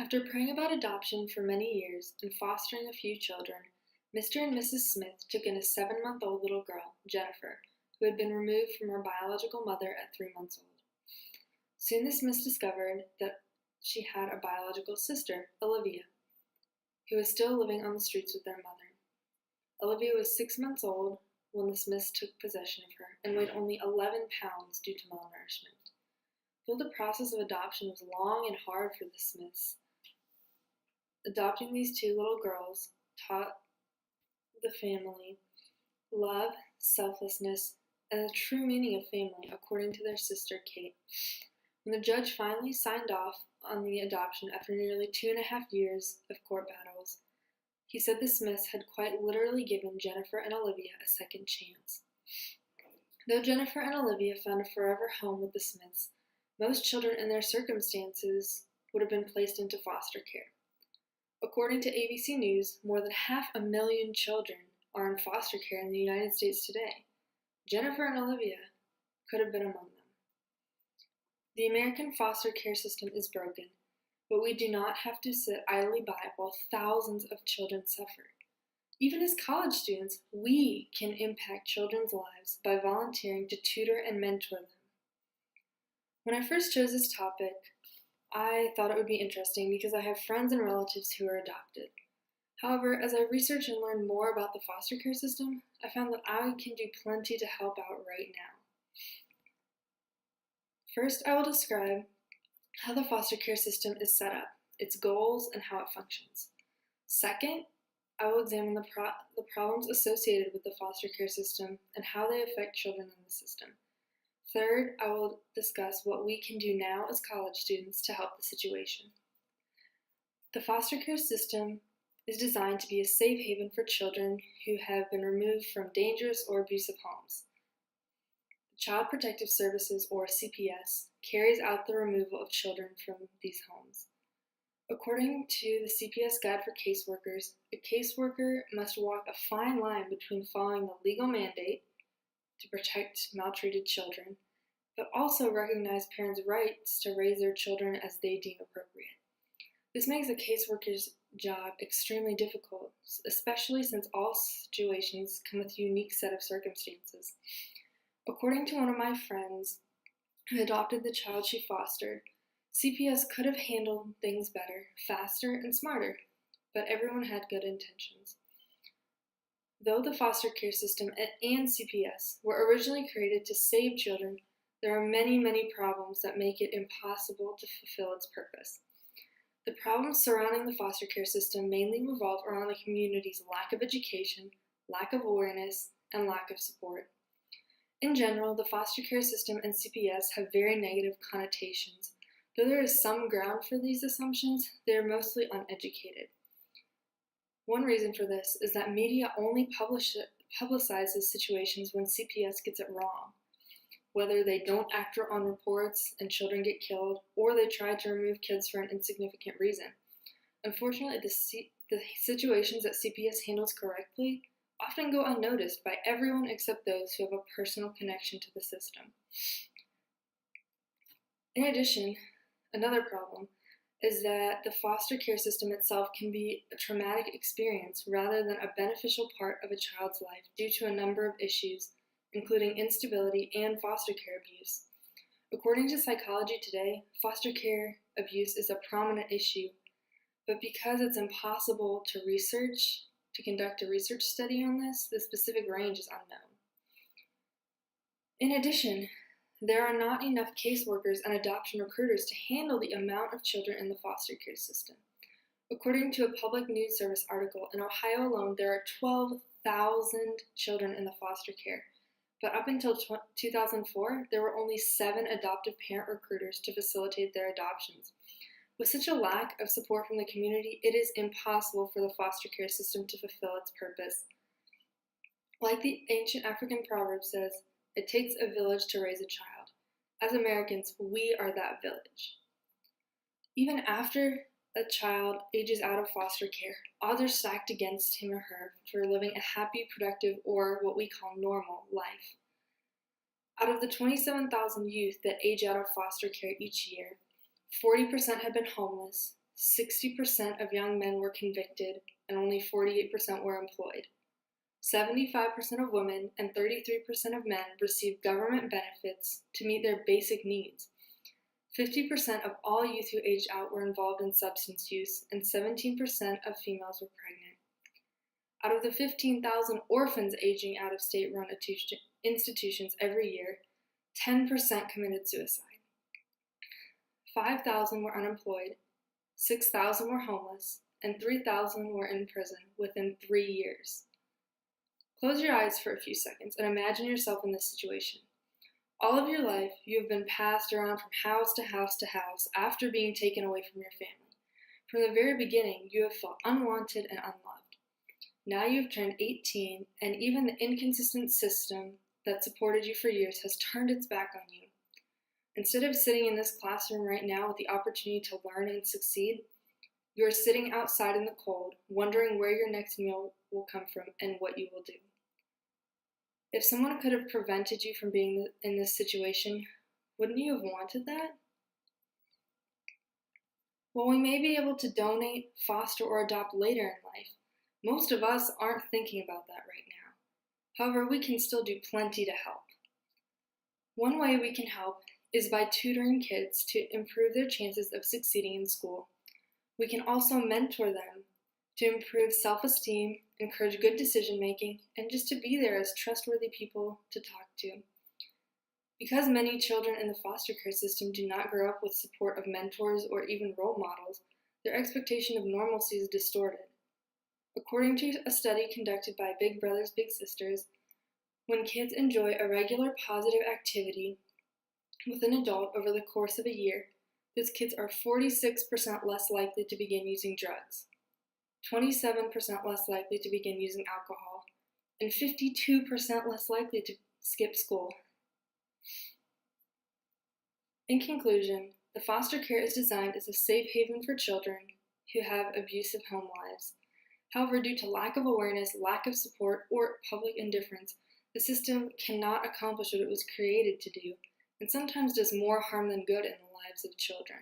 After praying about adoption for many years and fostering a few children, Mr. and Mrs. Smith took in a 7-month-old little girl, Jennifer, who had been removed from her biological mother at 3 months old. Soon the Smiths discovered that she had a biological sister, Olivia, who was still living on the streets with their mother. Olivia was 6 months old when the Smiths took possession of her and weighed only 11 pounds due to malnourishment. Though the process of adoption was long and hard for the Smiths, adopting these 2 little girls taught the family love, selflessness, and the true meaning of family, according to their sister Kate. When the judge finally signed off on the adoption after nearly 2.5 years of court battles, he said the Smiths had quite literally given Jennifer and Olivia a second chance. Though Jennifer and Olivia found a forever home with the Smiths, most children in their circumstances would have been placed into foster care. According to ABC News, more than 500,000 children are in foster care in the United States today. Jennifer and Olivia could have been among them. The American foster care system is broken, but we do not have to sit idly by while thousands of children suffer. Even as college students, we can impact children's lives by volunteering to tutor and mentor them. When I first chose this topic, I thought it would be interesting because I have friends and relatives who are adopted. However, as I researched and learned more about the foster care system, I found that I can do plenty to help out right now. First, I will describe how the foster care system is set up, its goals, and how it functions. Second, I will examine the problems associated with the foster care system and how they affect children in the system. Third, I will discuss what we can do now as college students to help the situation. The foster care system is designed to be a safe haven for children who have been removed from dangerous or abusive homes. Child Protective Services, or CPS, carries out the removal of children from these homes. According to the CPS Guide for Caseworkers, a caseworker must walk a fine line between following the legal mandate to protect maltreated children, but also recognize parents' rights to raise their children as they deem appropriate. This makes a caseworker's job extremely difficult, especially since all situations come with a unique set of circumstances. According to one of my friends who adopted the child she fostered, CPS could have handled things better, faster, and smarter, but everyone had good intentions. Though the foster care system and CPS were originally created to save children, there are many problems that make it impossible to fulfill its purpose. The problems surrounding the foster care system mainly revolve around the community's lack of education, lack of awareness, and lack of support. In general, the foster care system and CPS have very negative connotations. Though there is some ground for these assumptions, they are mostly uneducated. One reason for this is that media only publicizes situations when CPS gets it wrong, whether they don't act on reports and children get killed, or they try to remove kids for an insignificant reason. Unfortunately, the situations that CPS handles correctly often go unnoticed by everyone except those who have a personal connection to the system. In addition, another problem is that the foster care system itself can be a traumatic experience rather than a beneficial part of a child's life due to a number of issues, including instability and foster care abuse. According to Psychology Today, foster care abuse is a prominent issue, but because it's impossible to conduct a research study on this, the specific range is unknown. In addition, there are not enough caseworkers and adoption recruiters to handle the amount of children in the foster care system. According to a public news service article, in Ohio alone, there are 12,000 children in the foster care, but up until 2004, there were only 7 adoptive parent recruiters to facilitate their adoptions. With such a lack of support from the community, it is impossible for the foster care system to fulfill its purpose. Like the ancient African proverb says, it takes a village to raise a child. As Americans, we are that village. Even after a child ages out of foster care, odds are stacked against him or her for living a happy, productive, or what we call normal life. Out of the 27,000 youth that age out of foster care each year, 40% have been homeless, 60% of young men were convicted and only 48% were employed. 75% of women and 33% of men received government benefits to meet their basic needs. 50% of all youth who aged out were involved in substance use, and 17% of females were pregnant. Out of the 15,000 orphans aging out of state-run institutions every year, 10% committed suicide. 5,000 were unemployed, 6,000 were homeless, and 3,000 were in prison within 3 years. Close your eyes for a few seconds and imagine yourself in this situation. All of your life, you have been passed around from house to house to house after being taken away from your family. From the very beginning, you have felt unwanted and unloved. Now you have turned 18, and even the inconsistent system that supported you for years has turned its back on you. Instead of sitting in this classroom right now with the opportunity to learn and succeed, you are sitting outside in the cold, wondering where your next meal will come from and what you will do. If someone could have prevented you from being in this situation, wouldn't you have wanted that? While we may be able to donate, foster, or adopt later in life, most of us aren't thinking about that right now. However, we can still do plenty to help. One way we can help is by tutoring kids to improve their chances of succeeding in school. We can also mentor them to improve self-esteem, encourage good decision-making, and just to be there as trustworthy people to talk to. Because many children in the foster care system do not grow up with support of mentors or even role models, their expectation of normalcy is distorted. According to a study conducted by Big Brothers Big Sisters, when kids enjoy a regular positive activity with an adult over the course of a year, those kids are 46% less likely to begin using drugs, 27% less likely to begin using alcohol, and 52% less likely to skip school. In conclusion, the foster care is designed as a safe haven for children who have abusive home lives. However, due to lack of awareness, lack of support, or public indifference, the system cannot accomplish what it was created to do, and sometimes does more harm than good in the lives of children.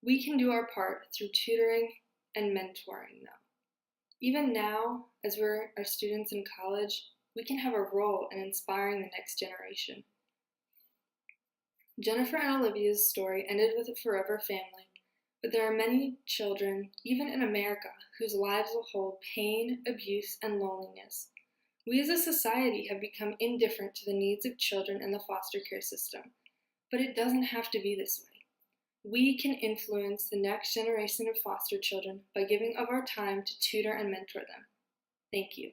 We can do our part through tutoring and mentoring them. Even now, as we're students in college, we can have a role in inspiring the next generation. Jennifer and Olivia's story ended with a forever family, but there are many children, even in America, whose lives will hold pain, abuse, and loneliness. We as a society have become indifferent to the needs of children in the foster care system, but it doesn't have to be this way. We can influence the next generation of foster children by giving of our time to tutor and mentor them. Thank you.